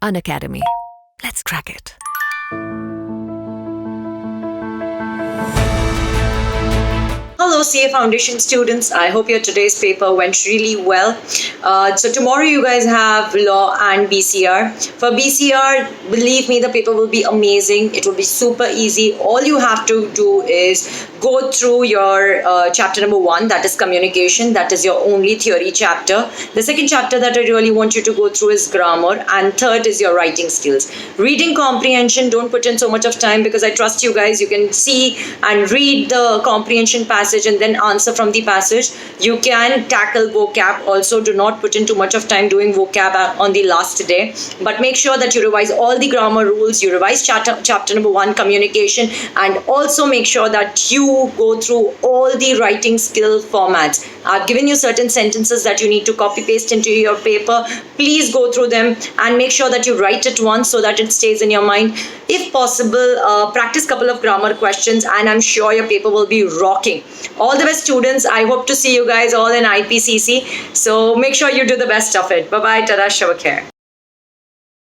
Unacademy. Let's crack it. Hello CA Foundation students, I hope your today's paper went really well. So tomorrow you guys have law and BCR. For BCR, believe me, the paper will be amazing. It will be super easy. All you have to do is go through your chapter number 1, that is communication. That is your only theory chapter. The second chapter that I really want you to go through is grammar, and third is your writing skills. Reading comprehension, don't put in so much of time because I trust you guys. You can see and read the comprehension passage and then answer from the passage. You can tackle vocab also. Do not put in too much of time doing vocab on the last day, but make sure that you revise all the grammar rules. You revise chapter number 1, communication, and also make sure that you go through all the writing skill formats. I've given you certain sentences that you need to copy paste into your paper. Please go through them and make sure that you write it once so that it stays in your mind. If possible, practice couple of grammar questions and I'm sure your paper will be rocking. All the best students. I hope to see you guys all in IPCC. So make sure you do the best of it. Bye-bye. Tada, Shabakher.